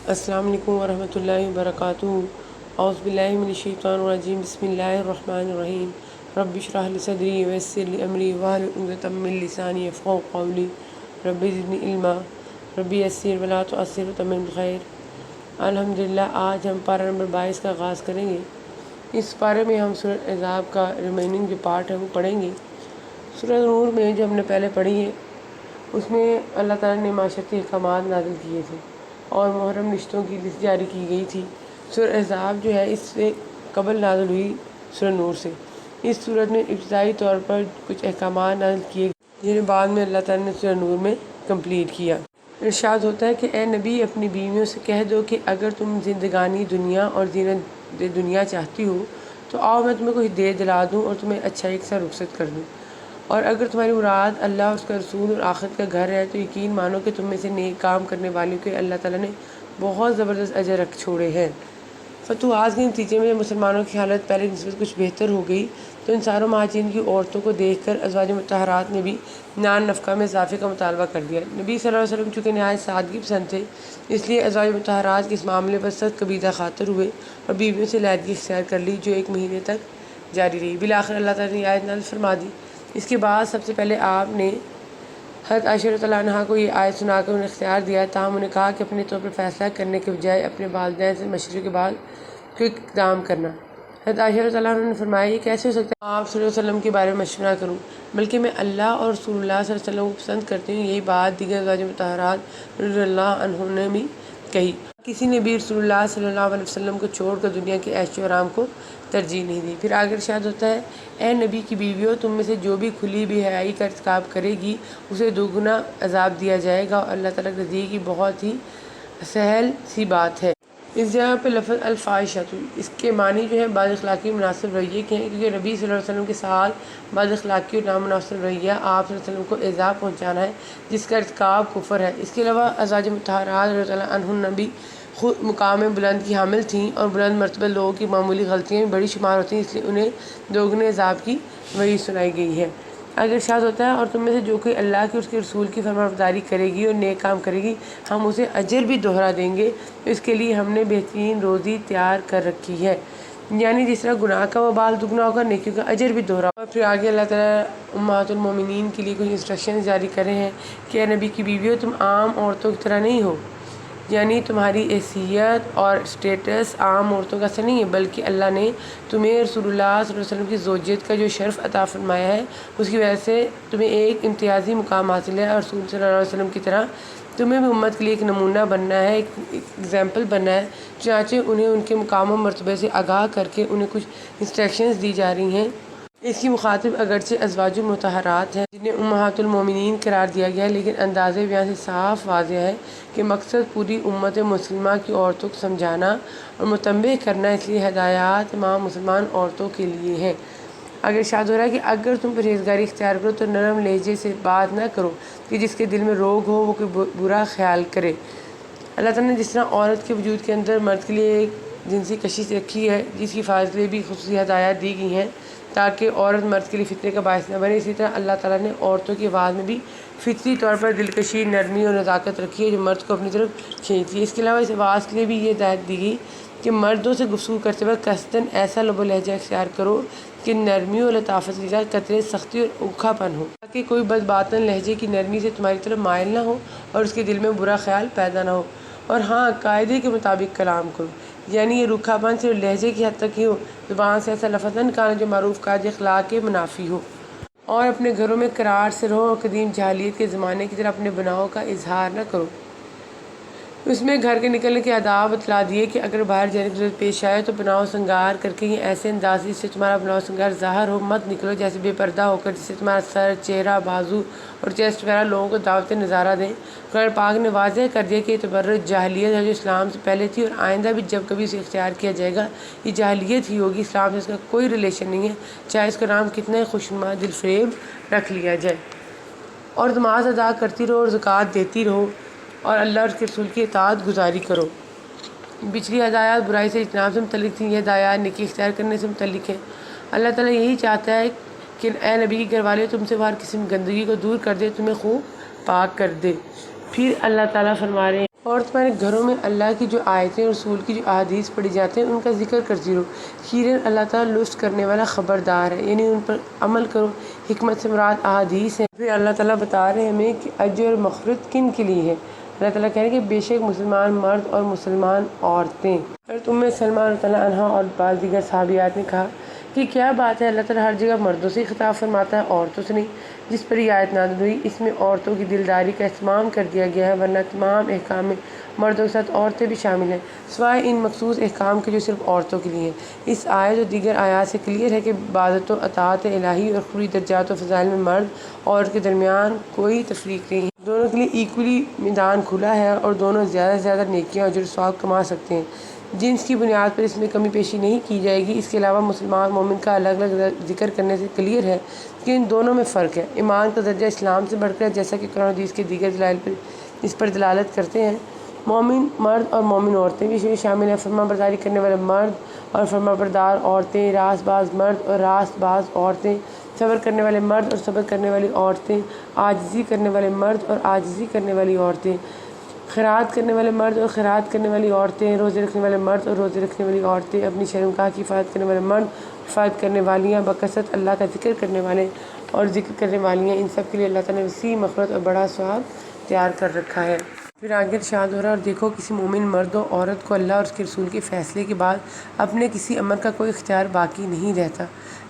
السلام علیکم ورحمۃ اللہ وبرکاتہ۔ اعوذ باللہ من الشیطان الرجیم، بسم اللہ الرحمن الرحیم۔ رب اشرح لی صدری ویسر لی امری واحلل عقدۃ من لسانی یفقہوا قولی، رب زدنی علما، رب یسر ولا تعسر وتمم بالخیر۔ الحمدللہ، آج ہم پارہ نمبر 22 کا آغاز کریں گے۔ اس پارے میں ہم سورۃ احزاب کا ریمیننگ جو پارٹ ہے وہ پڑھیں گے۔ سورۃ نور میں جو ہم نے پہلے پڑھی ہے اس میں اللہ تعالیٰ نے معاشرتی احکامات نازل کیے تھے اور محرم رشتوں کی لسٹ جاری کی گئی تھی۔ سورۃ احزاب جو ہے اس سے قبل نازل ہوئی سورۃ نور سے۔ اس سورت میں ابتدائی طور پر کچھ احکامات نازل کیے گئے جنہیں بعد میں اللہ تعالیٰ نے سورۃ نور میں کمپلیٹ کیا۔ ارشاد ہوتا ہے کہ اے نبی، اپنی بیویوں سے کہہ دو کہ اگر تم زندگانی دنیا اور زینت دنیا چاہتی ہو تو آؤ میں تمہیں کچھ دے دلا دوں اور تمہیں اچھائی کے ساتھ رخصت کر دوں، اور اگر تمہاری مراد اللہ، اس کا رسول اور آخرت کا گھر ہے تو یقین مانو کہ تم میں سے نیک کام کرنے والیوں کے اللہ تعالیٰ نے بہت زبردست اجر رکھ چھوڑے ہیں۔ فتوحات کے نتیجے میں مسلمانوں کی حالت پہلے کی نسبت کچھ بہتر ہو گئی تو انصار و مہاجرین کی عورتوں کو دیکھ کر ازواج مطہرات نے بھی نان نفقہ میں اضافے کا مطالبہ کر دیا۔ نبی صلی اللہ علیہ وسلم چونکہ نہایت سادگی پسند تھے، اس لیے ازواج مطہرات کے اس معاملے پر سخت قبیضہ خاطر ہوئے اور بیویوں سے علیحدگی اختیار کر لی، جو 1 مہینے تک جاری رہی۔ بالآخر اللہ تعالیٰ نے آیت نازل فرما دی۔ اس کے بعد سب سے پہلے آپ نے حضرت عائشہ رضی اللہ عنہا کو یہ آیت سنا کر انہیں اختیار دیا، تاہم انہیں کہا کہ اپنے طور پر فیصلہ کرنے کے بجائے اپنے والدین سے مشورے کے بعد کوئی اقدام کرنا۔ حضرت عائشہ رضی اللہ عنہا نے فرمایا، یہ کیسے ہو سکتا ہے آپ صلی اللہ علیہ وسلم کے بارے میں مشورہ کروں، بلکہ میں اللہ اور رسول اللہ صلی اللہ علیہ وسلم کو پسند کرتی ہوں۔ یہی بات دیگر ازواج مطہرات رضی اللہ عنہن نے بھی کہی۔ کسی نے بھی رسول اللہ صلی اللہ علیہ وسلم کو چھوڑ کر دنیا کے عیش و آرام کو ترجیح نہیں دی۔ پھر آگے ارشاد ہوتا ہے، اے نبی کی بیویوں، تم میں سے جو بھی کھلی بے حیائی کا ارتکاب کرے گی اسے دوگنا عذاب دیا جائے گا، اور اللہ تعالیٰ کے نزدیک کی بہت ہی سہل سی بات ہے۔ اس جگہ پہ لفظ الفاحشۃ، اس کے معنی جو ہے بعض اخلاقی مناسب رویے کے ہیں، کیونکہ نبی صلی اللہ علیہ وسلم کے ساتھ بعض اخلاقی اور نامناسب رویہ آپ صلی اللہ علیہ وسلم کو ایذا پہنچانا ہے جس کا ارتکاب کفر ہے۔ اس کے علاوہ ازواج مطہرات رضی اللہ عنہن بھی خود مقام بلند کی حامل تھیں اور بلند مرتبہ لوگوں کی معمولی غلطیاں بھی بڑی شمار ہوتی ہیں، اس لیے انہیں دوگنے عذاب کی وعید سنائی گئی ہے۔ اگر ارشاد ہوتا ہے، اور تم میں سے جو کوئی اللہ کی اور اس کے رسول کی فرمانبرداری کرے گی اور نیک کام کرے گی ہم اسے اجر بھی دوہرا دیں گے، تو اس کے لیے ہم نے بہترین روزی تیار کر رکھی ہے۔ یعنی جس طرح گناہ کا وبال دگنا ہوگا، نیکیوں کا اجر بھی دوہرا ہوگا۔ پھر آگے اللہ تعالیٰ امہات المومنین کے لیے کچھ انسٹرکشن جاری کرے ہیں کہ اے نبی کی بیویوں، تم عام عورتوں کی طرح نہیں ہو، یعنی تمہاری حیثیت اور اسٹیٹس عام عورتوں کا ایسا نہیں ہے، بلکہ اللہ نے تمہیں رسول اللہ صلی اللہ علیہ وسلم کی زوجیت کا جو شرف عطا فرمایا ہے اس کی وجہ سے تمہیں ایک امتیازی مقام حاصل ہے، اور رسول صلی اللہ علیہ وسلم کی طرح تمہیں بھی امت کے لیے ایک نمونہ بننا ہے، ایک ایگزامپل بننا ہے۔ چنانچہ انہیں ان کے مقام و مرتبے سے آگاہ کر کے انہیں کچھ انسٹرکشنز دی جا رہی ہیں۔ اس کی مخاطب اگرچہ ازواج مطہرات ہیں جنہیں امہات المومنین قرار دیا گیا ہے، لیکن انداز بیان سے صاف واضح ہے کہ مقصد پوری امت مسلمہ کی عورتوں کو سمجھانا اور متنبہ کرنا، اس لیے ہدایات تمام مسلمان عورتوں کے لیے ہیں۔ اگر ارشاد ہو رہا ہے کہ اگر تم پرہیزگاری اختیار کرو تو نرم لہجے سے بات نہ کرو کہ جس کے دل میں روگ ہو وہ کوئی برا خیال کرے۔ اللہ تعالیٰ نے جس طرح عورت کے وجود کے اندر مرد کے لیے ایک جنسی کشش رکھی ہے، جس کی حفاظت کے لیے بھی خصوصی ہدایات دی گئی ہیں تاکہ عورت مرد کے لیے فتنے کا باعث نہ بنے، اسی طرح اللہ تعالیٰ نے عورتوں کی آواز میں بھی فطری طور پر دلکشی، نرمی اور نزاکت رکھی ہے جو مرد کو اپنی طرف کھینچتی ہے۔ اس کے علاوہ اس آواز کے لیے بھی یہ ہدایت دی گئی کہ مردوں سے گفتگو کرتے وقت قصداً ایسا لب و لہجہ اختیار کرو کہ نرمی اور لطافت کی جگہ قطرے سختی اور اوکھا پن ہو، تاکہ کوئی بد باطن لہجے کی نرمی سے تمہاری طرف مائل نہ ہو اور اس کے دل میں برا خیال پیدا نہ ہو۔ اور ہاں، قاعدے کے مطابق کلام کرو، یعنی یہ روکھا پن صرف لہجے کی حد تک ہی ہو، زبان سے ایسا لفظ نہ نکالنا جو معروف قاعدے اخلاق کے منافی ہو، اور اپنے گھروں میں قرار سے رہو اور قدیم جاہلیت کے زمانے کی طرح اپنے بناؤ کا اظہار نہ کرو۔ اس میں گھر کے نکلنے کے آداب بتلا دیے کہ اگر باہر جانے کی ضرورت پیش آئے تو بناؤ سنگار کر کے یہ ایسے انداز جس سے تمہارا بناؤ سنگار ظاہر ہو، مت نکلو جیسے بے پردہ ہو کر، جس سے تمہارا سر، چہرہ، بازو اور چیسٹ وغیرہ لوگوں کو دعوت نظارہ دیں۔ قرآن پاک نے واضح کر دیا کہ یہ تبرج جاہلیت ہے جو اسلام سے پہلے تھی، اور آئندہ بھی جب کبھی اسے اختیار کیا جائے گا یہ جاہلیت ہی ہوگی، اسلام سے اس کا کوئی ریلیشن نہیں ہے، چاہے اس کا نام کتنا ہی خوشنما دل فریب رکھ لیا جائے۔ اور نماز ادا کرتی رہو اور زکوٰۃ دیتی رہو اور اللہ اور اس کے رسول کی اطاعت گزاری کرو۔ پچھلی ہدایات برائی سے اجتناب سے متعلق تھیں، یہ ہدایات نیکی اختیار کرنے سے متعلق ہیں۔ اللہ تعالیٰ یہی چاہتا ہے کہ اے نبی کے گھر والے تم سے ہر قسم کی گندگی کو دور کر دے، تمہیں خوب پاک کر دے۔ پھر اللہ تعالیٰ فرما رہے ہیں اور تمہارے گھروں میں اللہ کی جو آیتیں اور رسول کی جو احادیث پڑھی جاتے ہیں ان کا ذکر کرتی رہو، خیراً اللہ تعالیٰ لطف کرنے والا خبردار ہے، یعنی ان پر عمل کرو۔ حکمت سے مراد احادیث ہیں۔ پھر اللہ تعالیٰ بتا رہے ہیں ہمیں کہ اجر اور مغفرت کن کے لیے ہے۔ اللہ تعالیٰ کہہ رہے ہیں کہ بے شک مسلمان مرد اور مسلمان عورتیں۔ ام سلمہ رضی اللہ عنہا اور بعض دیگر صحابیات نے کہا کہ کیا بات ہے، اللہ تعالیٰ ہر جگہ مردوں سے خطاب فرماتا ہے، عورتوں سے نہیں؟ جس پر یہ آیت نازل ہوئی اس میں عورتوں کی دلداری کا اہتمام کر دیا گیا ہے، ورنہ تمام احکام میں مردوں کے ساتھ عورتیں بھی شامل ہیں، سوائے ان مخصوص احکام کے جو صرف عورتوں کے لیے ہیں۔ اس آیت اور دیگر آیات سے کلیئر ہے کہ عبادت و اطاعت الہی اور خروجی درجات و فضائل میں مرد اور عورت کے درمیان کوئی تفریق نہیں ہے، دونوں کے لیے ایکولی میدان کھلا ہے اور دونوں زیادہ سے زیادہ نیکیاں اور اجر و ثواب کما سکتے ہیں۔ جنس کی بنیاد پر اس میں کمی پیشی نہیں کی جائے گی۔ اس کے علاوہ مسلمان مومن کا الگ الگ ذکر کرنے سے کلیئر ہے کہ ان دونوں میں فرق ہے۔ ایمان کا درجہ اسلام سے بڑھ کر ہے، جیسا کہ قرآن حدیث کے دیگر دلائل پر اس پر دلالت کرتے ہیں۔ مومن مرد اور مومن عورتیں بھی اس میں شامل ہیں، فرما برداری کرنے والے مرد اور فرما بردار عورتیں، راست باز مرد اور راست باز عورتیں، صبر کرنے والے مرد اور صبر کرنے والی عورتیں، عاجزی کرنے والے مرد اور عاجزی کرنے والی عورتیں، خیرات کرنے والے مرد اور خیرات کرنے والی عورتیں، روزے رکھنے والے مرد اور روزے رکھنے والی عورتیں، اپنی شرمگاہ کی حفاظت کرنے والے مرد، حفاظت کرنے والیاں، بکثرت اللہ کا ذکر کرنے والے اور ذکر کرنے والیاں، ان سب کے لیے اللہ تعالیٰ نے وسیع مغفرت اور بڑا ثواب تیار کر رکھا ہے۔ پھر آگے ارشاد ہو رہا ہے، اور دیکھو کسی مومن مرد و عورت کو اللہ اور اس کے رسول کے فیصلے کے بعد اپنے کسی امر کا کوئی اختیار باقی نہیں رہتا۔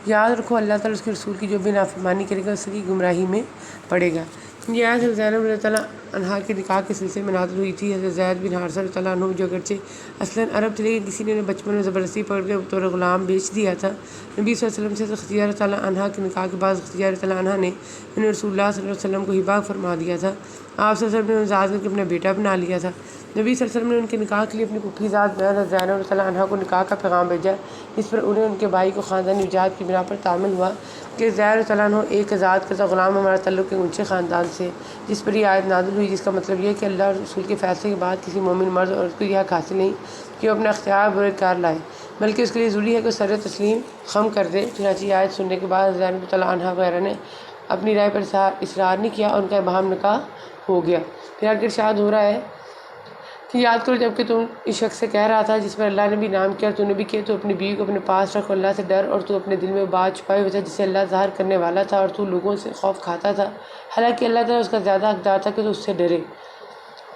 یاد رکھو اللہ تعالیٰ اس کے رسول کی جو بھی نافرمانی کرے گا اس کی گمراہی میں پڑے گا۔ یہ آیت حضرت زینب رضی اللہ عنہا کے نکاح کے سلسلے میں نازل ہوئی تھی۔ حضرت زید بن حارثہ رضی اللہ عنہ جو اگرچہ اصلاً عرب تھے لیکن کسی نے انہیں بچپن میں زبردستی پکڑ کے بطور غلام بیچ دیا تھا۔ نبی صلی اللہ علیہ وسلم سے خدیجہ رضی اللہ عنہا کے نکاح کے بعد خدیجہ رضی اللہ عنہا نے انہیں رسول اللہ صلی اللہ علیہ وسلم کو ہبہ فرما دیا تھا۔ آپ صلی اللہ علیہ وسلم نے زاد کر کے اپنا بیٹا بنا لیا تھا۔ نبی صلی اللہ علیہ وسلم نے ان کے نکاح کے لیے اپنی پھوپھی زاد حضرت زینب رضی اللہ عنہا کو نکاح کا پیغام بھیجا، جس پر انہیں ان کے بھائی کو خاندانی نجات کی بنا پر تعمل ہوا کہ زید رضی اللہ عنہ ایک آزاد کردہ غلام ہمارا تعلق ایک اونچے خاندان سے، جس پر یہ آیت نازل ہوئی، جس کا مطلب یہ ہے کہ اللہ اور رسول کے فیصلے کے بعد کسی مومن مرد اور اس کو یہ حق حاصل نہیں کہ وہ اپنا اختیار بروئے لائے، بلکہ اس کے لیے ضروری ہے کہ سر تسلیم خم کر دے۔ چنانچہ یہ آیت سننے کے بعد زینب رضی اللہ عنہا وغیرہ نے اپنی رائے پر اصرار نہیں کیا اور ان کا باہم نکاح ہو گیا۔ پھر آگے ارشاد ہو رہا ہے کہ یاد کرو جب کہ تم اس شخص سے کہہ رہا تھا جس پر اللہ نے بھی نام کیا اور تو نے بھی کیا، تو اپنی بیوی کو اپنے پاس رکھ اور اللہ سے ڈر، اور تو اپنے دل میں بات چھپائے ہوئے تھا جسے اللہ ظاہر کرنے والا تھا، اور تو لوگوں سے خوف کھاتا تھا، حالانکہ اللہ تعالیٰ اس کا زیادہ حقدار تھا کہ تو اس سے ڈرے۔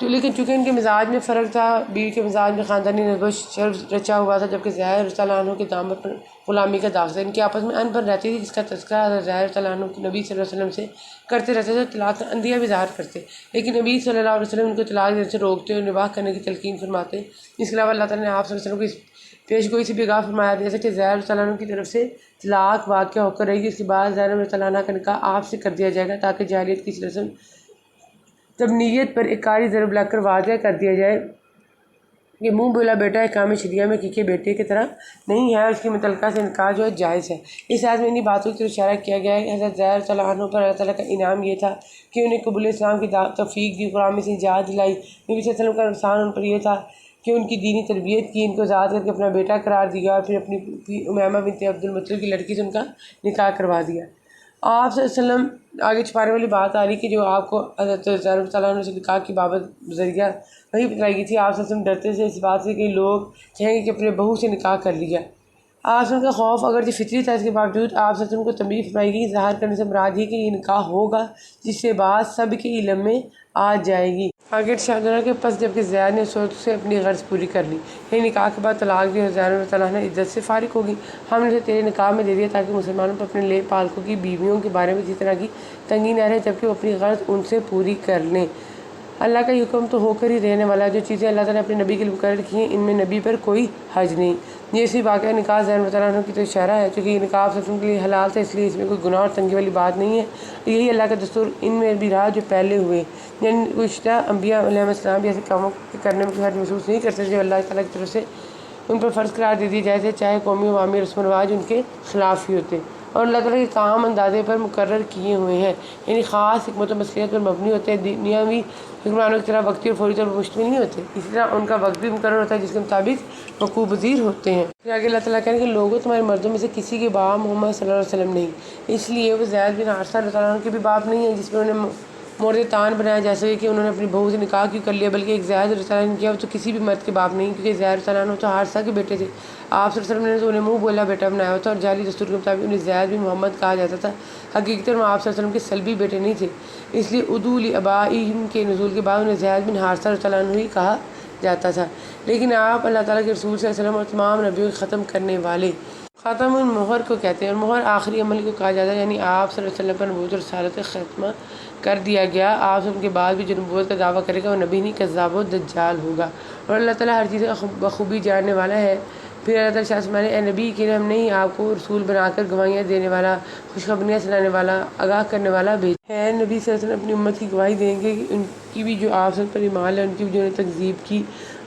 لیکن چونکہ ان کے مزاج میں فرق تھا، بیوی کے مزاج میں خاندانی نسب و شرف رچا ہوا تھا، جبکہ زید رضی اللہ عنہ کے دامن پر غلامی کا داغ تھا۔ ان کے آپس میں انبن رہتی تھی، جس کا تذکرہ حضرت زید رضی اللہ عنہ کی نبی صلی اللہ علیہ وسلم سے کرتے رہتے تھے، طلاق کا اندیہ بھی ظاہر کرتے، لیکن نبی صلی اللہ علیہ وسلم ان کو طلاق دینے سے روکتے اور نباہ کرنے کی تلقین فرماتے۔ اس کے علاوہ اللہ تعالیٰ نے آپ صلی اللہ علیہ وسلم کو اس پیش گوئی سے بھی آگاہ فرمایا جیسے کہ زید رضی اللہ عنہ کی طرف سے طلاق واقع ہو کر رہے گی، اس کے بعد زینب رضی اللہ عنہ کا نکاح آپ سے کر دیا جائے گا، تاکہ جاہلیت کی رسم جب نیت پر ایک کاری ضرب لگ کر واضح کر دیا جائے کہ منہ بولا بیٹا احکام شریعہ میں کے بیٹے کی طرح نہیں ہے، اور اس کی متعلقہ سے نکاح جو ہے جائز ہے۔ اس آیت میں انہی باتوں کی طرف اشارہ کیا گیا ہے کہ حضرت زید رضی اللہ عنہ پر اللہ تعالیٰ کا انعام یہ تھا کہ انہیں قبول اسلام کی توفیق دی، قرآن میں سے نجات دلائی۔ نبی صلی اللہ علیہ وسلم کا احسان ان پر یہ تھا کہ ان کی دینی تربیت کی، ان کو آزاد کر کے اپنا بیٹا قرار دیا، اور پھر اپنی امیمہ بنت عبد المطلب کی لڑکی سے ان کا نکاح کروا دیا۔ آپ صلی اللہ علیہ وسلم آگے چھپانے والی بات آ رہی کہ جو آپ کو حضرت زید رضی اللہ عنہ سے نکاح کی بابت ذریعہ وہی بتائی گئی تھی۔ آپ صلی اللہ علیہ وسلم ڈرتے تھے اس بات سے کہ لوگ کہیں گے کہ اپنے بہو سے نکاح کر لیا۔ آپ سے ان کا خوف اگرچہ فطری تھا، اس کے باوجود آپ صلی اللہ علیہ وسلم کو تنبیہ فرمائی گئی، ظاہر کرنے سے مراد یہ کہ یہ نکاح ہوگا جس سے بات سب کے علم میں آ جائے گی۔ آگے ارشاد ہے کہ پس جب کہ زید نے سوچ سے اپنی غرض پوری کر لی، یعنی نکاح کے بعد طلاق دی اور زینب رضی اللہ عنہا عدت سے فارغ ہوگی، ہم نے اسے تیرے نکاح میں دے دیا تاکہ مسلمانوں پر اپنے لے پالکوں کی بیویوں کے بارے میں کسی طرح کی تنگی نہ رہے، جبکہ وہ اپنی غرض ان سے پوری کر لیں۔ اللہ کا حکم تو ہو کر ہی رہنے والا ہے، جو چیزیں اللہ تعالیٰ نے اپنے نبی کے لیے مقرر کی ہیں ان میں نبی پر کوئی حرج نہیں۔ یہ اسی واقعہ نکاح زینب رضی اللہ عنہ کی تو اشارہ ہے، چونکہ یہ نکاح آپ کے لیے حلال تھا، اس لیے اس میں کوئی گناہ اور تنگی والی بات نہیں ہے۔ یہی اللہ کا دستور ان میں بھی رہا جو پہلے ہوئے، یعنی گزشتہ انبیاء علیہ السلام بھی ایسے کاموں کے کرنے میں کوئی حرج محسوس نہیں کرتے جو اللہ تعالیٰ کی طرف سے ان پر فرض قرار دے دیے جائے تھے، چاہے قومی عوامی رسم و رواج ان کے خلاف ہی ہوتے، اور اللہ تعالیٰ کے کام اندازے پر مقرر کیے ہوئے ہیں، یعنی خاص حکمت و مصلحت پر مبنی ہوتے ہیں، دنیاوی حکمرانوں کی طرح وقتی اور فوری طور پر مشتمل نہیں ہوتے۔ اسی طرح ان کا وقت بھی مقرر ہوتا ہے جس کے مطابق وقوع پذیر ہوتے ہیں۔ پھر آگے اللہ تعالیٰ کہیں کہ لوگوں تمہارے مردوں میں سے کسی کے باپ محمد صلی اللہ علیہ وسلم نہیں، اس لیے وہ زید بن حارثہ رضی اللہ عنہ کے بھی باپ نہیں ہیں جس پر انہیں مورد تان بنایا جا سکے کہ انہوں نے اپنی بہو سے نکاح کیوں کر لیا، بلکہ ایک زید رضی اللہ عنہ کیا وہ تو کسی بھی مرد کے باپ نہیں، کیونکہ زید رضی اللہ عنہ تو حارثہ کے بیٹے تھے۔ آپ صلی اللہ علیہ وسلم نے تو انہیں منہ بولا بیٹا بنایا ہوتا اور جعلی دستور کے مطابق انہیں زید بن محمد کہا جاتا تھا۔ حقیقتاً وہ آپ صلی اللہ علیہ وسلم کے سلبی بیٹے نہیں تھے، اس لیے ادعوا لآبائہم کے نزول کے بعد انہیں زید بن حارثہ رضی اللہ عنہ ہی کہا جاتا تھا۔ لیکن آپ اللہ تعالیٰ کے رسول صلی اللہ علیہ وسلم اور تمام نبیوں کے ختم کرنے والے خاتم المہر کو کہتے ہیں، اور مہر آخری عمل کو کہا جاتا ہے، یعنی آپ صلی اللہ علیہ وسلم پر نبوت اور رسالت ختمہ کر دیا گیا۔ آپ سب کے بعد بھی جو نبوت کا دعویٰ کرے گا وہ نبی نہیں، کذاب و دجال ہوگا، اور اللہ تعالیٰ ہر چیز بخوبی جاننے والا ہے۔ پھر اللہ تعالیٰ فرماتے ہیں اے نبی کہ ہم نے ہی آپ کو رسول بنا کر گواہیاں دینے والا، خوشخبریاں سنانے والا، آگاہ کرنے والا بھیجا ہے۔ نبی صلی اللہ علیہ وسلم اپنی امت کی گواہی دیں گے کہ ان کی بھی جو آپ سب پر ایمان ہے، ان کی بھی جو نے تکذیب کی۔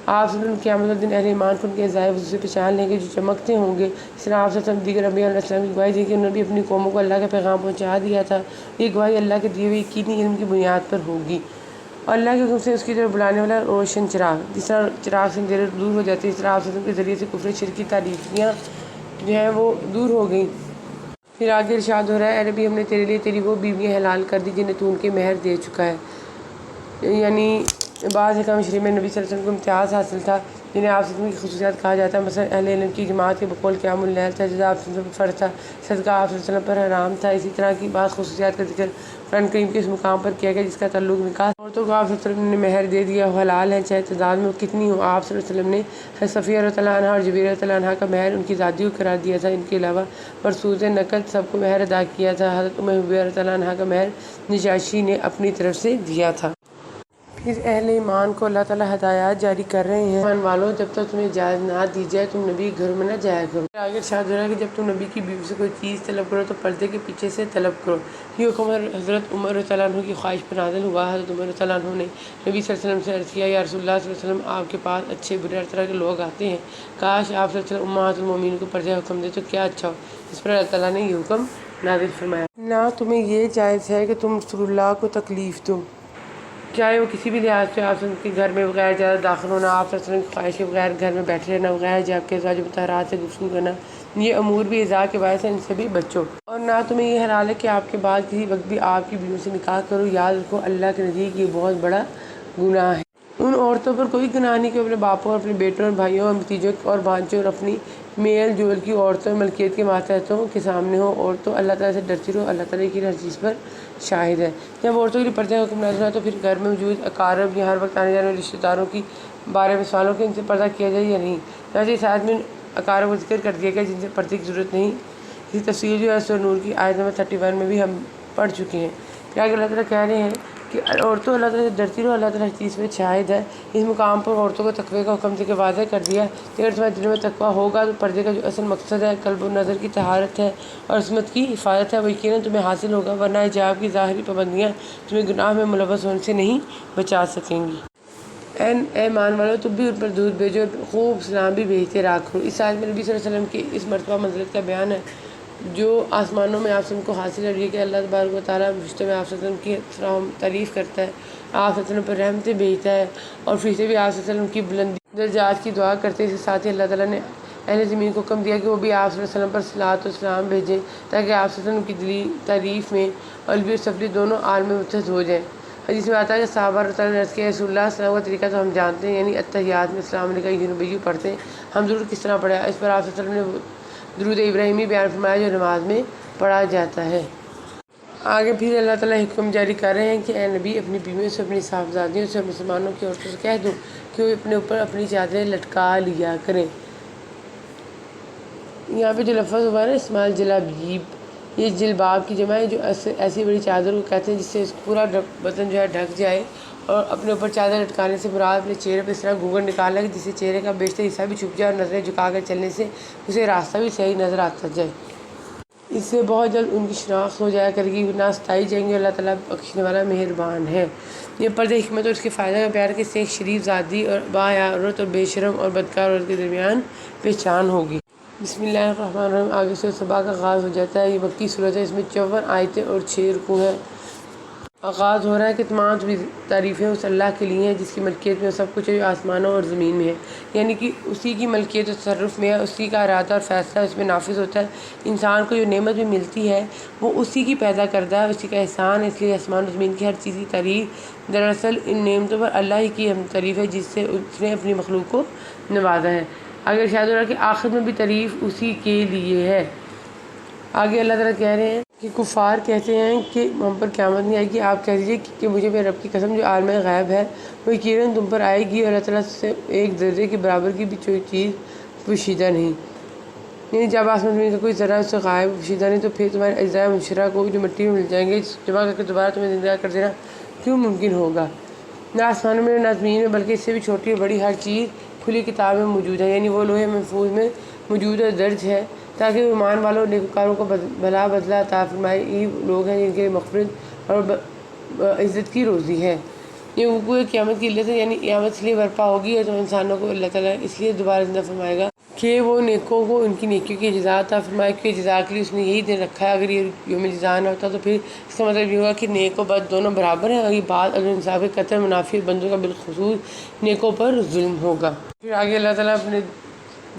آپ صلی اللہ علیہ وسلم قیامت والے دن اہل ایمان کو ان کے عزائے وضو سے پہچان لیں گے جو چمکتے ہوں گے۔ اس طرح آپ صلی اللہ علیہ وسلم دیگر انبیاء علیہ السلام کی گواہی دی کہ انہوں نے بھی اپنی قوموں کو اللہ کا پیغام پہنچا دیا تھا۔ یہ گواہی اللہ کے دیے ہوئے یقینی علم کی بنیاد پر ہوگی، اور اللہ کے حکم سے اس کی طرف بلانے والا روشن چراغ، جس طرح چراغ سے اندھیرے دور ہو جاتے ہیں، اس طرح آپ صلی اللہ علیہ وسلم کے ذریعے سے کفر شرک کی تاریکیاں جو ہیں وہ دور ہو گئیں۔ پھر آگے ارشاد ہو رہا ہے اے نبی ہم نے تیرے لیے تیری وہ بیویاں حلال کر دی جنہیں تو ان کے مہر دے چکا ہے، یعنی بعض احکام شریعہ میں نبی صلی اللہ علیہ وسلم کو امتیاز حاصل تھا جنہیں آپ صلی اللہ علیہ وسلم کی خصوصیات کہا جاتا ہے۔ مثلا اہل علم کی جماعت کے بقول قیام اللیل تھا، جزا آپ صلی اللہ علیہ وسلم پر فرض تھا، صدقہ آپ صلی اللہ علیہ وسلم پر حرام تھا۔ اسی طرح کی بعض خصوصیات کا ذکر قرآن کریم کے اس مقام پر کیا گیا جس کا تعلق نکاح عورتوں کو آپ صلی اللہ علیہ وسلم نے مہر دے دیا، وہ حلال ہیں چاہے تعداد میں وہ کتنی ہو۔ آپ صلی اللہ علیہ وسلم نے حضرت صفیہ رضی اللہ عنہا اور جبیرہ رضی اللہ عنہا کا مہر ان کی ذاتی کو قرار دیا تھا۔ ان کے علاوہ مرصوص نقد سب کو مہر ادا کیا تھا۔ حضرت ام حبیبہ رضی اللہ عنہا کا مہر نجاشی نے اپنی طرف سے دیا تھا۔ پھر اہل ایمان کو اللہ تعالیٰ ہدایات جاری کر رہے ہیں ایمان والوں جب تک تمہیں اجازت نہ دی جائے تم نبی کے گھروں میں نہ جایا کرو۔ آگے ارشاد ہو رہا ہے کہ جب تم نبی کی بیوی سے کوئی چیز طلب کرو تو پردے کے پیچھے سے طلب کرو۔ یہ حکم حضرت عمر رضی اللہ عنہ کی خواہش پر نازل ہوا۔ حضرت عمر رضی اللہ عنہ نے نبی صلی اللہ علیہ وسلم سے عرض کیا یا رسول اللہ صلی اللہ علیہ وسلم آپ کے پاس اچھے برے ہر طرح کے لوگ آتے ہیں، کاش آپ صلی اللہ علیہ وسلم امہات المومنین کو پردے کا حکم دے تو کیا اچھا ہو۔ اس پر اللہ تعالیٰ نے یہ حکم نازل فرمایا نہ تمہیں یہ جائز ہے کہ تم رسول اللہ کو تکلیف دو، چاہے وہ کسی بھی لحاظ سے آپ کے گھر میں بغیر اجازت داخل ہونا، آپ صلی اللہ علیہ وسلم کی خواہش کے بغیر گھر میں بیٹھے رہنا، بغیر حجاب کے ازواج مطہرات سے گفتگو کرنا، یہ امور بھی ایذا کے باعث ہیں، ان سے بھی بچو۔ اور نہ تمہیں یہ حلال ہے کہ آپ کے بعد کسی وقت بھی آپ کی بیویوں سے نکاح کرو، یاد رکھو اللہ کے نزدیک یہ بہت بڑا گناہ ہے۔ ان عورتوں پر کوئی گناہ نہیں کہ اپنے باپوں اور اپنے بیٹوں اور بھائیوں اور بھتیجوں اور بھانجوں اور اپنی میل جول کی عورتوں اور ملکیت کے ماتحتوں کے سامنے ہو۔ عورتوں اللہ تعالیٰ سے ڈرتی رہو، اللہ تعالیٰ کی ہر چیز پر شاہد ہے۔ جب عورتوں کے لیے پردے کا حکم نازل ہوا تو پھر گھر میں موجود اقارب یا ہر وقت آنے جانے والے رشتہ داروں کی بارے میں سوالوں کہ ان سے پردہ کیا جائے یا نہیں۔ چنانچہ اس آیت میں اقارب کو ذکر کر دیا گیا جن سے پردے کی ضرورت نہیں۔ اسی تفصیل جو ہے سورہ نور کی آیت نمبر 31 میں بھی ہم پڑھ چکے ہیں۔ پھر آگے اللہ تعالیٰ کہہ رہے ہیں کہ عورتوں اللہ تعالیٰ سے ڈرتی رہو، اللہ تعالیٰ ہر چیز میں شاہد ہے۔ اس مقام پر عورتوں کو تقوی کا حکم دے کے واضح کر دیا کہ اگر تمہارے دلوں میں تقوی ہوگا تو پردے کا جو اصل مقصد ہے قلب و نظر کی طہارت ہے اور عصمت کی حفاظت ہے وہ یقیناً تمہیں حاصل ہوگا، ورنہ حجاب کی ظاہری پابندیاں تمہیں گناہ میں ملوث ہونے سے نہیں بچا سکیں گی۔ اے ایمان والو تم بھی ان پر درود بھیجو اور خوب سلام بھی بھیجتے رہا کرو۔ اس آیت میں نبی صلی اللہ علیہ وسلم کی اس مرتبہ منزلت کا بیان ہے جو آسمانوں میں آپ سب کو حاصل ہے، یہ کہ اللہ تبارک و تعالیٰ فرشتوں میں آپ صلی اللہ علیہ وسلم کی تعریف کرتا ہے، آپ صلی اللہ علیہ وسلم پر رحمتیں بھیجتا ہے، اور فرشتے بھی آپ صلی اللہ علیہ وسلم کی بلندی درجات کی دعا کرتے ہیں۔ اس کے ساتھ ہی اللہ تعالیٰ نے اہل زمین کو حکم دیا کہ وہ بھی آپ صلی اللہ علیہ وسلم پر صلاۃ و سلام بھیجیں تاکہ آپ صلی اللہ علیہ وسلم کی دلی تعریف میں علوی اور سفلی دونوں عالم میں متحد ہو جائیں۔ حدیث میں آتا ہے کہ صحابہ رضی اللہ عنہم نے عرض کیا رسول اللہ صلی اللہ علیہ وسلم کا طریقہ تو ہم جانتے ہیں، یعنی التحیات میں السلام علیکم یہ نبی پڑھتے ہیں، ہم ضرور کس طرح پڑھا۔ اس پر آپ صلی اللہ علیہ وسلم نے درود ابراہیمی بیان فرمایا جو نماز میں پڑھا جاتا ہے۔ آگے پھر اللہ تعالیٰ حکم جاری کر رہے ہیں کہ اے نبی اپنی بیویوں سے اپنی صاحبزادیوں سے مسلمانوں کی عورتوں سے کہہ دو کہ وہ اپنے اوپر اپنی چادریں لٹکا لیا کریں۔ یہاں پہ جو لفظ ہوا ہے نا اسمال جلابیب، یہ جلباب کی جمع ہے جو ایسی بڑی چادر کو کہتے ہیں جس سے اس پورا بدن جو ہے ڈھک جائے، اور اپنے اوپر چادر لٹکانے سے مراد اپنے چہرے پہ اس طرح گھونگھٹ نکالا کہ جس سے چہرے کا بیشتر حصہ بھی چھپ جائے اور نظریں جھکا کر چلنے سے اسے راستہ بھی صحیح نظر آتا جائے۔ اس سے بہت جلد ان کی شناخت ہو جایا کرے گی، ورنہ ستائی جائیں گے۔ اللہ تعالیٰ بخشنے والا مہربان ہے۔ یہ پردے حکمت اور اس کے فائدہ کا پیار کہ اس سے ایک شریف ذاتی اور باحیا عورت اور بے شرم اور بدکار عورت کے درمیان پہچان ہوگی۔ بسم اللہ الرحمن الرحیم۔ آگے سے صبح کا آغاز ہو جاتا ہے۔ یہ مکی صورت ہے، اس میں 54 آیتیں اور 6 رکوع ہیں۔ آغاز ہو رہا ہے کہ تمام تعریفیں اس اللہ کے لیے ہیں جس کی ملکیت میں سب کچھ ہے جو آسمانوں اور زمین میں ہے۔ یعنی کہ اسی کی ملکیت و تصرف میں ہے، اسی کا ارادہ اور فیصلہ اس میں نافذ ہوتا ہے۔ انسان کو جو نعمت بھی ملتی ہے وہ اسی کی پیدا کردہ ہے، اسی کا احسان ہے، اس لیے آسمان و زمین کی ہر چیز کی تعریف دراصل ان نعمتوں پر اللہ ہی کی تعریف ہے جس سے اس نے اپنی مخلوق کو نوازا ہے۔ اگر ارشاد ہو رہا ہے کہ آخر میں بھی تعریف اسی کے لیے ہے۔ آگے اللہ تعالیٰ کہہ رہے ہیں کہ کفار کہتے ہیں کہ ہم پر قیامت نہیں آئے گی، آپ کہہ دیجیے کہ مجھے میرے رب کی قسم جو عالم غیب ہے وہ یقیناً تم پر آئے گی، اور اللہ تعالیٰ سے ایک ذرے کے برابر کی بھی کوئی چیز پوشیدہ نہیں، یعنی جب آسمان زمین کا کوئی ذرہ اس سے غائب پوشیدہ نہیں تو پھر تمہارے اجزاء منشرہ کو جو مٹی میں مل جائیں گے جمع کر کے دوبارہ تمہیں زندہ کر دینا کیوں ممکن ہوگا؟ نہ آسمانوں میں نہ زمین میں بلکہ اس سے بھی چھوٹی اور بڑی ہر چیز کھلی کتاب میں موجود ہے، یعنی وہ لوح محفوظ میں موجود اور درج ہے، تاکہ وہ ایمان والوں اور نیکوکاروں کو بھلا بدلہ عطا فرمائے۔ یہ لوگ ہیں جن کے مغفرت اور عزت کی روزی ہے۔ یہ وقوع قیامت کی علت ہے، یعنی قیامت اس لیے برپا ہوگی ہے تو انسانوں کو اللہ تعالیٰ اس لیے دوبارہ زندہ فرمائے گا کہ وہ نیکوں کو ان کی نیکیوں کی جزا عطا فرمائے، کیونکہ جزا کے لیے اس نے یہی دن رکھا ہے۔ اگر یہ یوم جزا نہ ہوتا تو پھر اس کا مطلب یہ ہوگا کہ نیک و بد دونوں برابر ہیں، اور یہ بات عدل انصاف کے قطع منافی بندوں کا بالخصوص نیکوں پر ظلم ہوگا۔ پھر آگے اللہ تعالیٰ اپنے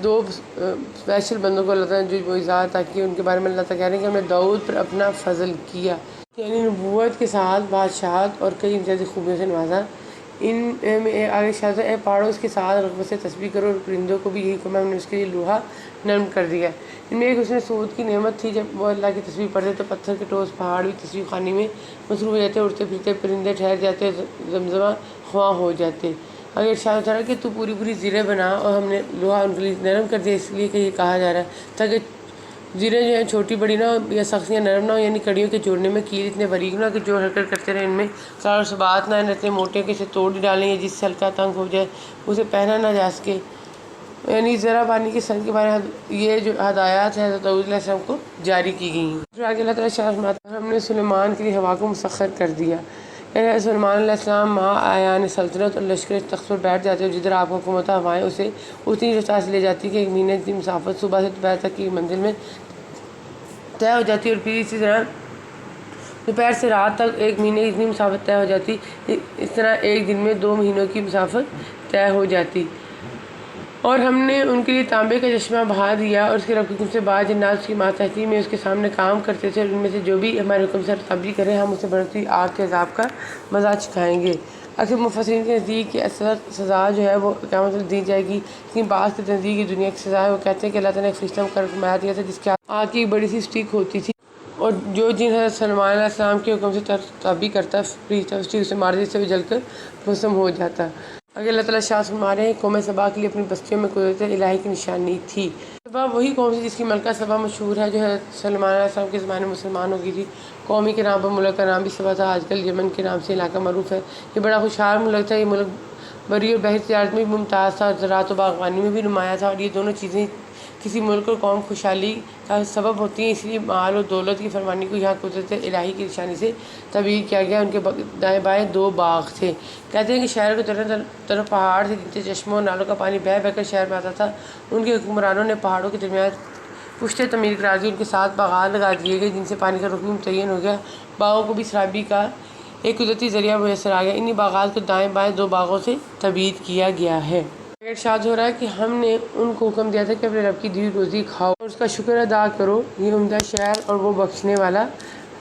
دو اسپیشل بندوں کو اللہ تعالیٰ جو معجزات عطا کیے ان کے بارے میں اللہ تعالیٰ کہہ رہے ہیں کہ ہم نے داؤد پر اپنا فضل کیا، یعنی نبوت کے ساتھ بادشاہت اور کئی امتیازی خوبیوں سے نوازا۔ ان میں آگے شاید اے پہاڑوں اس کے ساتھ رغبت سے تسبیح کرو، اور پرندوں کو بھی یہی حکم ہے، ہم نے اس کے لیے لوہا نرم کر دیا۔ ان میں ایک حسن سعود کی نعمت تھی، جب وہ اللہ کی تسبیح پڑھتے تو پتھر کے ٹھوس پہاڑ بھی تسبیح خوانی میں مصروف ہو جاتے، اڑتے پھرتے پرندے ٹھہر جاتے، زمزمہ خواں ہو جاتے۔ اگر ارشاد ہوتا ہے کہ تو پوری پوری زریں بنا، اور ہم نے لوہا ان کے لیے نرم کر دیا، اس لیے کہ یہ کہا جا رہا ہے تاکہ زریں جو ہیں چھوٹی بڑی نہ ہو یا سخت یا نرم نہ ہو، یعنی کڑیوں کے جوڑنے میں کیل اتنے باریک نہ کہ جو حرکت کرتے رہے ان میں قرار اور ثبات نہ آئے، اتنے موٹے کہ اسے توڑ ہی ڈالیں، یا جس سے ہلکا تنگ ہو جائے اسے پہنا نہ جا سکے، یعنی ذرا پانی کے سن کے بارے میں یہ جو ہدایات ہیں حضرت داؤد علیہ السلام کو جاری کی گئی ہیں۔ پھر آگے اللہ تعالیٰ شاہ فرماتا ہے ہم نے سلیمان کے لیے ہوا کو مسخر کر دیا، یعنی سلیمان علیہ السلام ماں آیان سلطنت اور لشکر تخت پر بیٹھ جاتے اور جدھر آپ کو حکومت ہوائیں اسے اتنی رفتار سے لے جاتی کہ ایک مہینے کی مسافت صبح سے دوپہر تک کی منزل میں طے ہو جاتی، اور پھر اسی طرح دوپہر سے رات تک ایک مہینے کی اتنی مسافت طے ہو جاتی، اس طرح ایک دن میں 2 مہینوں کی مسافت طے ہو جاتی۔ اور ہم نے ان کے لیے تانبے کا چشمہ بہا دیا، اور اس کے رب کے حکم سے بعض جنات اس کی ماتحتی میں اس کے سامنے کام کرتے تھے، اور ان میں سے جو بھی ہمارے حکم سے تابعی کرے ہم اسے بڑھتی آگ کے عذاب کا مزہ چکھائیں گے۔ اکثر مفسرین کے نزدیک کہ اصل سزا جو ہے وہ قیامت میں دی جائے گی، لیکن بعض کے نزدیک کی دنیا کی سزا ہے۔ وہ کہتے ہیں کہ اللہ تعالیٰ نے ایک فرشتہ مقرر فرمایا دیا تھا جس کے آگ کی ایک بڑی سی اسٹک ہوتی تھی، اور جو جن حضرت سلیمان علیہ السلام کے حکم سے تابعی کرتا فرشتہ اسٹک اسے مار دیتے، سے بھی جل کر بھسم ہو جاتا۔ اگر اللہ تعالیٰ شاہ فرما رہے ہیں قوم سبا کے لیے اپنی بستیوں میں قدرت الہی کی نشانی تھی۔ سبا وہی قوم تھی جس کی ملکہ سبا مشہور ہے، جو حضرت سلیمان علیہ السلام کے زمانے میں مسلمان ہو گئی تھی۔ قومی کے نام پر ملک کا نام بھی سبا تھا، آج کل یمن کے نام سے علاقہ معروف ہے۔ یہ بڑا خوشحال ملک تھا، یہ ملک بری اور بحری تجارت میں بھی ممتاز تھا، اور زراعت و باغبانی میں بھی نمایاں تھا، اور یہ دونوں چیزیں کسی ملک اور قوم خوشحالی کا سبب ہوتی ہیں، اس لیے مال و دولت کی فرمانی کو یہاں قدرت الہی کی نشانی سے تعبیر کیا گیا۔ ان کے دائیں بائیں 2 باغ تھے۔ کہتے ہیں کہ شہر کے طرف پہاڑ تھے جن سے چشموں اور نالوں کا پانی بہہ بہہ کر شہر میں آتا تھا۔ ان کے حکمرانوں نے پہاڑوں کے درمیان پشتے تعمیر کرا دی، ان کے ساتھ باغات لگا دیے گئے جن سے پانی کا رخ بھی متعین ہو گیا۔ باغوں کو بھی سرابی کا ایک قدرتی ذریعہ میسر آ گیا۔ انہی باغات کو دائیں بائیں 2 باغوں سے تعبیر کیا گیا ہے۔ ارشاد ہو رہا ہے کہ ہم نے ان کو حکم دیا تھا کہ اپنے رب کی دی ہوئی روزی کھاؤ اور اس کا شکر ادا کرو، یہ عمدہ شہر اور وہ بخشنے والا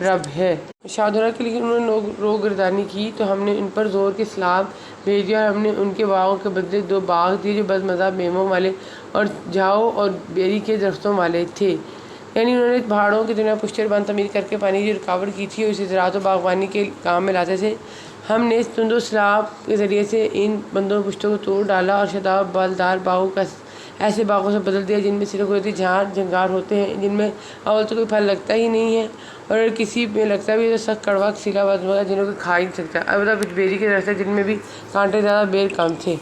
رب ہے۔ ارشاد ہو رہا ہے کہ لیکن انہوں نے روگردانی کی تو ہم نے ان پر زور کے سیلاب بھیج دیا، اور ہم نے ان کے باغوں کے بدلے 2 باغ دیے جو بد مزہ میووں والے اور جھاؤ اور بیری کے درختوں والے تھے، یعنی انہوں نے پہاڑوں کے درمیان پشتے اور باندھ تعمیر کر کے پانی کی رکاوٹ کی تھی اور اسے زراعت و باغبانی کے کام میں لاتے تھے۔ ہم نے اس تند و سیلاب کے ذریعے سے ان بندوں پشتوں کو توڑ ڈالا اور شاداب بالدار باغوں کا ایسے باغوں سے بدل دیا جن میں صرف قدرتی جھاڑ جھنگار ہوتے ہیں، جن میں اول تو کوئی پھل لگتا ہی نہیں ہے، اور اگر کسی میں لگتا بھی ہے تو سخت کڑوا سیلا بدمزہ جنہوں کو کھا ہی نہیں سکتا۔ البتہ کچھ بیری کے درخت جن میں بھی کانٹے زیادہ بیر کم تھے۔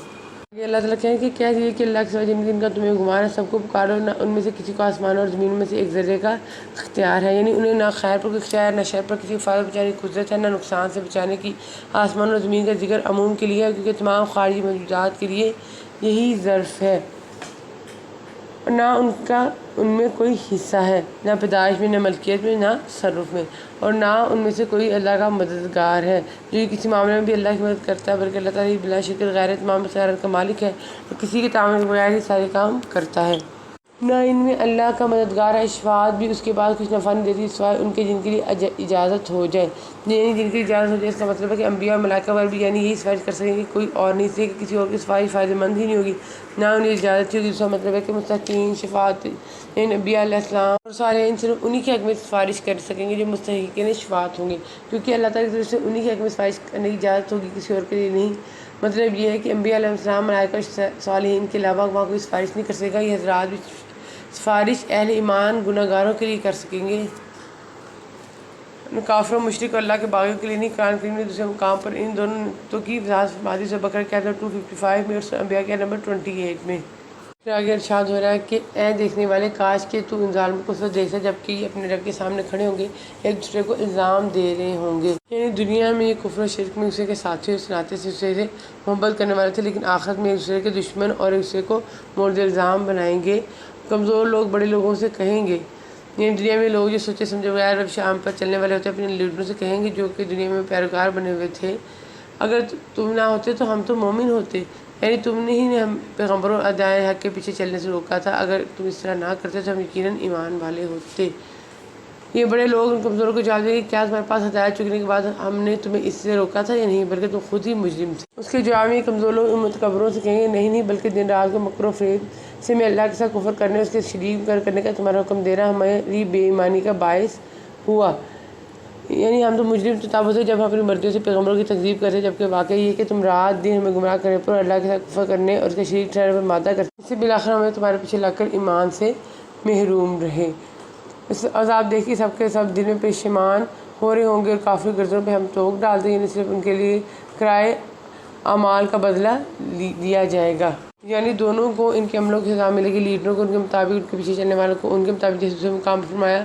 یہ اللہ تعالیٰ کہیں کہ کہہ دیجیے کہ اللہ کے سوا جن کا تمہیں گمان ہے سب کو پکارو، نہ ان میں سے کسی کو آسمان اور زمین میں سے ایک ذرے کا اختیار ہے، یعنی انہیں نہ خیر پر کوئی اختیار، نہ شر پر کسی کو فائدہ پہنچانے کی قدرت ہے، نہ نقصان سے بچانے کی۔ آسمان اور زمین کا ذکر عموم کے لیے ہے، کیونکہ تمام خارجی موجودات کے لیے یہی ظرف ہے، نہ ان کا ان میں کوئی حصہ ہے، نہ پیدائش میں، نہ ملکیت میں، نہ تصرف میں، اور نہ ان میں سے کوئی اللہ کا مددگار ہے جو کسی معاملے میں بھی اللہ کی مدد کرتا ہے، بلکہ اللہ تعالیٰ ہی بلا شک غیر تمام اختیارات کا مالک ہے اور کسی کے تعاون کے بغیر ہی سارے کام کرتا ہے۔ نہ ان میں اللہ کا مددگار ہے، شفاعت بھی اس کے بعد کچھ نفع نہیں دیتی سوائے ان کے جن کے لیے اجازت ہو جائے، یعنی جن کی اجازت ہو جائے۔ اس کا مطلب ہے کہ انبیاء اور ملائکہ پر بھی یعنی یہی سفارش کر سکیں گے، کوئی اور نہیں، اس لیے کہ کسی اور کی سفارش فائدہ مند ہی نہیں ہوگی، نہ انہیں اجازت ہی ہوگی۔ دوسرا مطلب ہے کہ مستحقین شفاعت یعنی انبیاء علیہ السلام اور صالحین صرف انہی کے حق میں سفارش کر سکیں گے جو مستحقین شفاعت ہوں گے، کیونکہ اللہ تعالیٰ کی طرف سے انہی کے حق میں سفارش کرنے کی اجازت ہوگی، کسی اور کے لیے نہیں۔ مطلب یہ ہے کہ انبیاء علیہ السلام، ملائکہ اور صالحین کے علاوہ وہاں کوئی سفارش نہیں کر سکے گا۔ یہ حضرات بھی سفارش اہل ایمان گناہ گاروں کے لیے کر سکیں گے، کافروں، مشرک اور اللہ کے باغیوں کے لیے نہیں۔ قرآن کریم نے دوسرے مقام پر ان دونوں نقطوں کی وضاحت فرما دی، سورہ بقرہ کے آیت نمبر 255 میں اور سورہ انبیاء کے آیت نمبر 28 میں۔ پھر آگے ارشاد ہو رہا ہے کہ اے دیکھنے والے، کاش کہ تو ان ظالموں کو سچ دیکھ جبکہ یہ اپنے رب کے سامنے کھڑے ہوں گے، ایک دوسرے کو الزام دے رہے ہوں گے، یعنی دنیا میں یہ کفر و شرک میں اسے کے ساتھی اور سناتے سے اسے محبت کرنے والے تھے، لیکن آخرت میں ایک دوسرے کے دشمن اور ایک دوسرے کو مورد الزام بنائیں گے۔ کمزور لوگ بڑے لوگوں سے کہیں گے، یعنی دنیا میں لوگ جو سوچے سمجھے بغیر رب شام پر چلنے والے ہوتے ہیں، اپنے لیڈروں سے کہیں گے جو کہ دنیا میں پیروکار بنے ہوئے تھے، اگر تم نہ ہوتے تو ہم تو مومن ہوتے، یعنی تم نے ہی ہم پیغمبروں اور ادائے حق کے پیچھے چلنے سے روکا تھا، اگر تم اس طرح نہ کرتے تو ہم یقیناً ایمان والے ہوتے۔ یہ بڑے لوگ ان کمزوروں کو جواب دیں گے، کیا تمہارے پاس ہدایت چکنے کے بعد ہم نے تمہیں اس سے روکا تھا یا نہیں، بلکہ تم خود ہی مجرم تھے۔ اس کے جواب میں کمزور لوگ ان متکبروں سے کہیں گے، نہیں، بلکہ دن رات کو مکر و فریب سے میں اللہ کے ساتھ کفر کرنے، اس کے شریک کرنے کا تمہارا حکم دینا ہماری بے ایمانی کا باعث ہوا، یعنی ہم تو مجرم تب ہوتے جب ہم اپنی مرضیوں سے پیغمبروں کی تکذیب کرتے، جبکہ واقعی یہ کہ تم رات دن ہمیں گمراہ کرنے پر اور اللہ کے ساتھ کفر کرنے اور اس کے شریک ٹھہرنے پر مادہ کرتے، اس سے بالآخر ہمیں تمہارے پیچھے لگ کر ایمان سے محروم رہے۔ اس عذاب دیکھ کے سب کے سب دل میں پشیمان ہو رہے ہوں گے اور کافر گردوں پہ ہم توق ڈال دیں، یعنی صرف ان کے لیے کرائے اعمال کا بدلہ دیا جائے گا، یعنی دونوں کو ان کے عملوں کی سزا ملے گی، لیڈروں کو ان کے مطابق، ان کے پیچھے چلنے والوں کو ان کے مطابق، جیسے دوسرے مقام پر فرمایا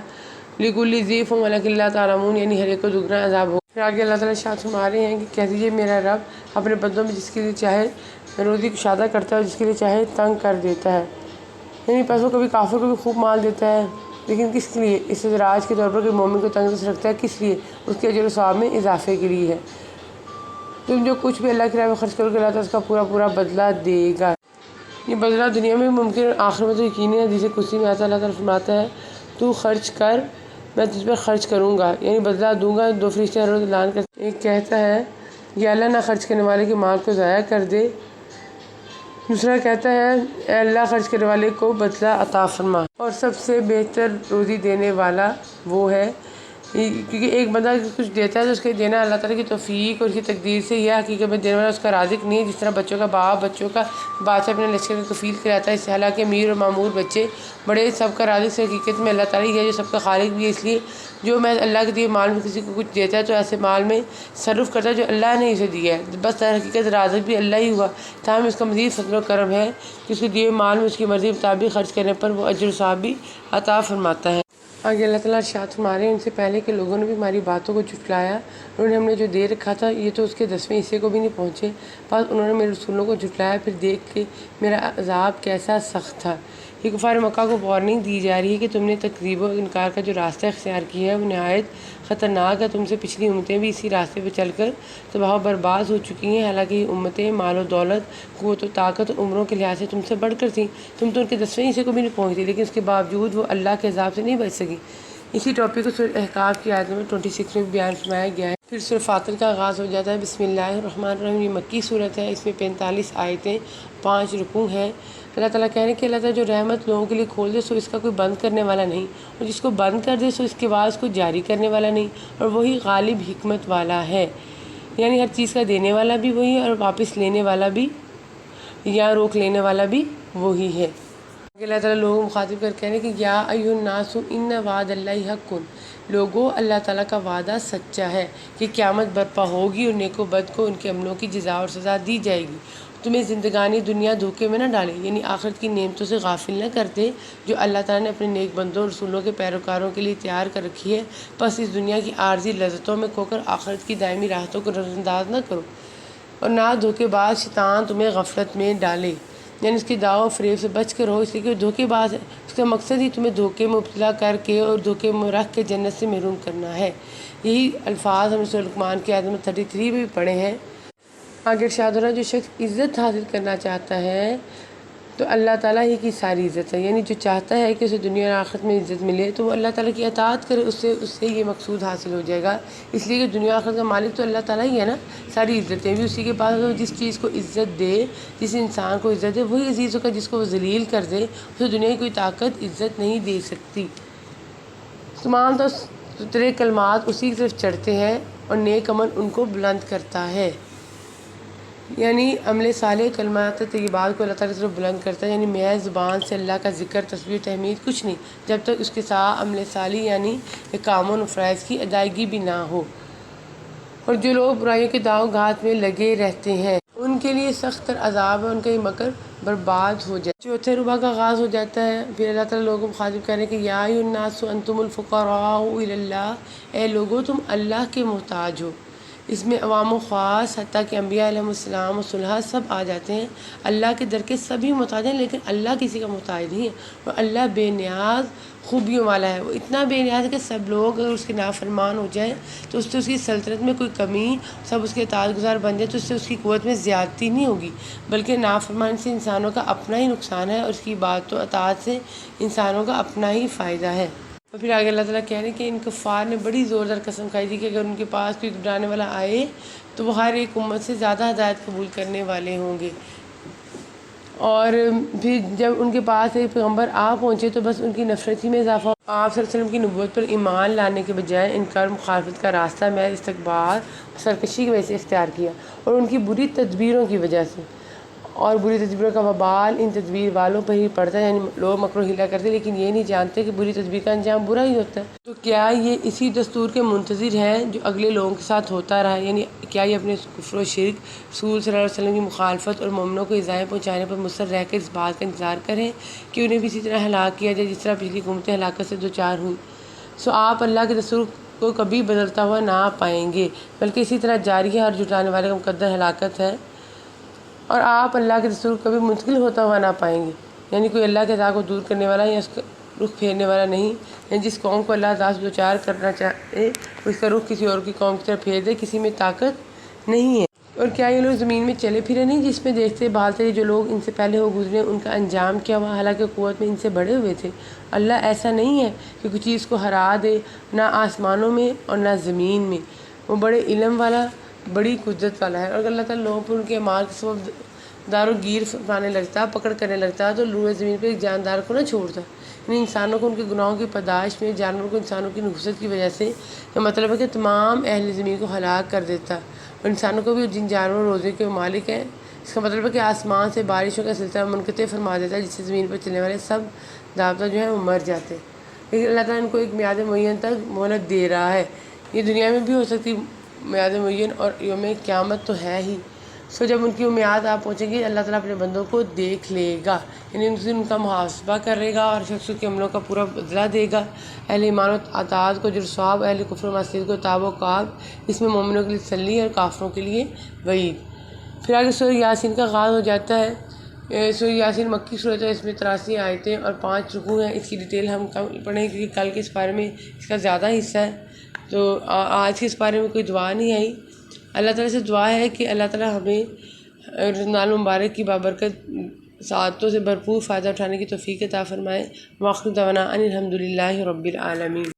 لِكُلِّ ضِعْفٌ وَلَكِنْ لَا تَعْلَمُونَ، یعنی ہر ایک کو دگنا عذاب ہو۔ پھر آگے اللہ تعالیٰ ارشاد فرما رہے ہیں کہ کہہ دیجیے میرا رب اپنے بندوں میں جس کے لیے چاہے روزی کشادہ کرتا ہے اور جس کے لیے چاہے تنگ کر دیتا ہے، یعنی پس وہ کبھی کافر کو بھی خوب مال دیتا ہے، لیکن کس کے لیے؟ اس اجراج کے طور پر کہ مومن کو تنگ سے رکھتا ہے، کس لیے؟ اس کے اجر و ثواب میں اضافے کے لیے ہے۔ تم جو کچھ بھی اللہ کی راہ میں خرچ کرو گے، اللہ تعالیٰ اس کا پورا پورا بدلہ دے گا۔ یہ بدلہ دنیا میں ممکن ہے، آخر میں تو یقینی ہے۔ حدیث قدسی میں آتا اللہ تعالیٰ فرماتا ہے تو خرچ کر، میں تجھ پر خرچ کروں گا، یعنی بدلہ دوں گا۔ دو فرشتے ہر روز اعلان کرتے ہیں، ایک کہتا ہے یا اللہ نہ خرچ کرنے والے کے مال کو ضائع کر دے، دوسرا کہتا ہے اے اللہ خرچ کرنے والے کو بدلہ عطا فرما، اور سب سے بہتر روزی دینے والا وہ ہے، کیونکہ ایک بندہ کچھ دیتا ہے تو اس کے دینا اللہ تعالیٰ کی توفیق اور اس کی تقدیر سے، یہ حقیقت میں دینے والا اس کا رازق نہیں ہے، جس طرح بچوں کا باپ بچوں کا بادشاہ اپنے لشکر میں کفیل کراتا ہے، اس سے حالانکہ امیر اور معمور بچے بڑے سب کا رازق سے حقیقت میں اللہ تعالیٰ ہی ہے جو سب کا خالق بھی ہے۔ اس لیے جو میں اللہ کے دیے مال میں کسی کو کچھ دیتا ہے تو ایسے مال میں تصرف کرتا ہے جو اللہ نے اسے دیا ہے، بس در حقیقت رازق بھی اللہ ہی ہوا، تاہم اس کا مزید فضل و کرم ہے کہ اس کے دیے مال میں اس کی مرضی کے مطابق خرچ کرنے پر وہ اجر و ثواب بھی عطا فرماتا ہے۔ آگے اللہ تعالیٰ ارشاد فرما رہے ہیں ان سے پہلے کے لوگوں نے بھی ہماری باتوں کو جھٹلایا، انہوں نے ہم نے جو دے رکھا تھا یہ تو اس کے 10ویں حصے کو بھی نہیں پہنچے، بس انہوں نے میرے رسولوں کو جھٹلایا، پھر دیکھ کے میرا عذاب کیسا سخت تھا۔ یہ کفار مکہ کو وارننگ دی جا رہی ہے کہ تم نے تکذیب و انکار کا جو راستہ اختیار کیا ہے وہ نہایت خطرناک ہے، تم سے پچھلی امتیں بھی اسی راستے پہ چل کر تباہ و برباد ہو چکی ہیں، حالانکہ یہ امتیں مال و دولت، قوت و طاقت اور عمروں کے لحاظ سے تم سے بڑھ کر تھیں، تم تو ان کے 10ویں حصے کو بھی نہیں پہنچتی، لیکن اس کے باوجود وہ اللہ کے عذاب سے نہیں بچ سکی۔ اسی ٹاپک کو سورہ احقاف کی آیت نمبر 26 میں بیان فرمایا گیا ہے۔ پھر سورہ فاطر کا آغاز ہو جاتا ہے، بسم اللہ الرحمن الرحیم۔ یہ مکی صورت ہے، اس میں 45 آیتیں، 5 رکوع ہیں۔ اللہ تعالیٰ کہہ رہے ہیں کہ اللہ تعالیٰ جو رحمت لوگوں کے لیے کھول دے سو اس کا کوئی بند کرنے والا نہیں، اور جس کو بند کر دے سو اس کے بعد اس کو جاری کرنے والا نہیں، اور وہی غالب حکمت والا ہے، یعنی ہر چیز کا دینے والا بھی وہی ہے اور واپس لینے والا بھی یا روک لینے والا بھی وہی ہے۔ اللہ تعالیٰ لوگوں مخاطب کر کہنے کہ یا ایھا الناس ان وعد اللہ حق، لوگوں اللہ تعالیٰ کا وعدہ سچا ہے کہ قیامت برپا ہوگی اور نیک و بد کو ان کے عملوں کی جزا اور سزا دی جائے گی۔ تمہیں زندگانی دنیا دھوکے میں نہ ڈالے، یعنی آخرت کی نعمتوں سے غافل نہ کر دے جو اللہ تعالیٰ نے اپنے نیک بندوں اور رسولوں کے پیروکاروں کے لیے تیار کر رکھی ہے، بس اس دنیا کی عارضی لذتوں میں کھو کر آخرت کی دائمی راحتوں کو نظر انداز نہ کرو، اور نہ دھوکے باز شیطان تمہیں غفلت میں ڈالے، یعنی اس کے دعو و فریب سے بچ کر رہو، اس لیے کہ وہ دھوکے باز ہے، اس کا مقصد ہی تمہیں دھوکے میں مبتلا کر کے اور دھوکے میں رکھ کے جنت سے محروم کرنا ہے۔ یہی الفاظ ہم نے سورہ لقمان کی آیت نمبر 33 میں بھی پڑھے ہیں۔ آگے ارشاد ہو رہا ہے جو شخص عزت حاصل کرنا چاہتا ہے تو اللہ تعالیٰ ہی کی ساری عزت ہے، یعنی جو چاہتا ہے کہ اسے دنیا اور آخرت میں عزت ملے تو وہ اللہ تعالیٰ کی اطاعت کرے، اس سے یہ مقصود حاصل ہو جائے گا، اس لیے کہ دنیا آخرت کا مالک تو اللہ تعالیٰ ہی ہے نا، ساری عزتیں بھی اسی کے پاس ہو۔ جس چیز کو عزت دے، جس انسان کو عزت دے وہی عزیز ہوگا، جس کو وہ ذلیل کر دے اسے دنیا کی کوئی طاقت عزت نہیں دے سکتی۔ تمام تو سترے کلمات اسی کی طرف چڑھتے ہیں اور نیک عمل ان کو بلند کرتا ہے، یعنی عمل صالح کلمات طیبات کو اللہ تعالیٰ کی طرف بلند کرتا ہے، یعنی محض زبان سے اللہ کا ذکر تسبیح تحمید کچھ نہیں جب تک اس کے ساتھ عمل صالح یعنی احکام و فرائض کی ادائیگی بھی نہ ہو۔ اور جو لوگ برائیوں کے داؤ گھات میں لگے رہتے ہیں ان کے لیے سخت تر عذاب ہے، ان کا یہ مکر برباد ہو جائے۔ چوتھے ربع کا آغاز ہو جاتا ہے، پھر اللہ تعالیٰ لوگوں کو مخاطب کریں کہ یا ایھا الناس انتم الفقراء الی اللہ، اے لوگو تم اللہ کے محتاج ہو۔ اس میں عوام و خاص حتیٰ کہ انبیاء علیہ السلام و صلحاء سب آ جاتے ہیں۔ اللہ کے در کے سبھی محتاج ہیں لیکن اللہ کسی کا محتاج نہیں ہے، اور اللہ بے نیاز خوبیوں والا ہے، وہ اتنا بے نیاز ہے کہ سب لوگ اگر اس کے نافرمان ہو جائیں تو اس سے اس کی سلطنت میں کوئی کمی، سب اس کے اطاعت گزار بن جائے تو اس سے اس کی قوت میں زیادتی نہیں ہوگی، بلکہ نافرمان سے انسانوں کا اپنا ہی نقصان ہے اور اس کی بات و اطاعت سے انسانوں کا اپنا ہی فائدہ ہے۔ اور پھر آگے اللہ تعالیٰ کہہ رہے ہیں کہ ان کفار نے بڑی زوردار قسم کھائی تھی کہ اگر ان کے پاس کوئی گھبرانے والا آئے تو وہ ہر ایک امت سے زیادہ ہدایت قبول کرنے والے ہوں گے، اور پھر جب ان کے پاس ایک پیغمبر آ پہنچے تو بس ان کی نفرت ہی میں اضافہ ہو۔ آپ صلی اللہ علیہ وسلم کی نبوت پر ایمان لانے کے بجائے انکار مخالفت کا راستہ محض استکبار سرکشی کی وجہ سے اختیار کیا، اور ان کی بری تدبیروں کی وجہ سے، اور بری تدبیروں کا وبال ان تدبیر والوں پر ہی پڑتا ہے، یعنی لوگ مکر و حیلہ کرتے لیکن یہ نہیں جانتے کہ بری تدبیر کا انجام برا ہی ہوتا ہے۔ تو کیا یہ اسی دستور کے منتظر ہیں جو اگلے لوگوں کے ساتھ ہوتا رہا، یعنی کیا یہ اپنے کفر و شرک، رسول صلی اللہ علیہ وسلم کی مخالفت اور مومنوں کو ایذائیں پہنچانے پر مصر رہ کر اس بات کا انتظار کریں کہ انہیں بھی اسی طرح ہلاک کیا جائے جس طرح پچھلی قومیں ہلاکت سے دوچار ہوئیں؟ سو آپ اللہ کے دستور کو کبھی بدلتا ہوا نہ پائیں گے، بلکہ اسی طرح جاری ہے اور جھٹلانے والے کا مقدر ہلاکت ہے، اور آپ اللہ کے دستور کو کبھی منتقل ہوتا ہوا نہ پائیں گے، یعنی کوئی اللہ کے عطا کو دور کرنے والا یا اس کا رخ پھیرنے والا نہیں، یعنی جس قوم کو اللہ عطا سے دوچار کرنا چاہے وہ اس کا رخ کسی اور کی قوم کی طرف پھیر دے، کسی میں طاقت نہیں ہے۔ اور کیا یہ لوگ زمین میں چلے پھرے نہیں جس میں دیکھتے بھالتے جو لوگ ان سے پہلے ہو گزرے ان کا انجام کیا ہوا، حالانکہ قوت میں ان سے بڑے ہوئے تھے۔ اللہ ایسا نہیں ہے کہ کوئی چیز کو ہرا دے، نہ آسمانوں میں اور نہ زمین میں، وہ بڑے علم والا بڑی قدرت والا ہے۔ اور اگر اللہ تعالیٰ لوگوں پر ان کے اعمال کے سبب دار و گیر فرمانے لگتا، پکڑ کرنے لگتا تو روئے زمین پہ ایک جاندار کو نہ چھوڑتا، یعنی انسانوں کو ان کے گناہوں کی پاداش میں، جانوروں کو انسانوں کی نحوست کی وجہ سے، یہ مطلب ہے کہ تمام اہل زمین کو ہلاک کر دیتا، اور انسانوں کو بھی جن جانوروں روزے کے مالک ہیں، اس کا مطلب ہے کہ آسمان سے بارشوں کا سلسلہ منقطع فرما دیتا ہے جس سے زمین پر چلنے والے سب دابتہ جو ہیں وہ مر جاتے، لیکن اللہ تعالیٰ ان کو ایک میعاد معین تک مہلت دے رہا ہے۔ یہ دنیا میں بھی ہو سکتی میعاد معین، اور یوم قیامت تو ہے ہی۔ سو جب ان کی میعاد آپ پہنچیں گی اللہ تعالیٰ اپنے بندوں کو دیکھ لے گا، یعنی ان کا محاسبہ کرے گا اور شخص کے عملوں کا پورا بدلہ دے گا۔ اہل ایمان و اطاعت کو اجر و ثواب، اہل کفر و معصیت کو عتاب و عقاب، اس میں مومنوں کے لیے تسلی اور کافروں کے لیے وعید۔ پھر آگے سورہ یاسین کا آغاز ہو جاتا ہے۔ سورہ یاسین مکی صورت ہے، اس میں 83 آیتیں اور 5 رکوع ہیں۔ اس کی ڈیٹیل ہم پڑھیں کیونکہ کل کے اس بارے میں اس کا زیادہ حصہ ہے، تو آج کے اس بارے میں کوئی دعا نہیں آئی۔ اللہ تعالیٰ سے دعا ہے کہ اللہ تعالیٰ ہمیں رمضان المبارک کی بابرکت سعادتوں سے بھرپور فائدہ اٹھانے کی توفیق عطا فرمائے۔ وآخر دعوانا ان الحمد للہ رب العالمین۔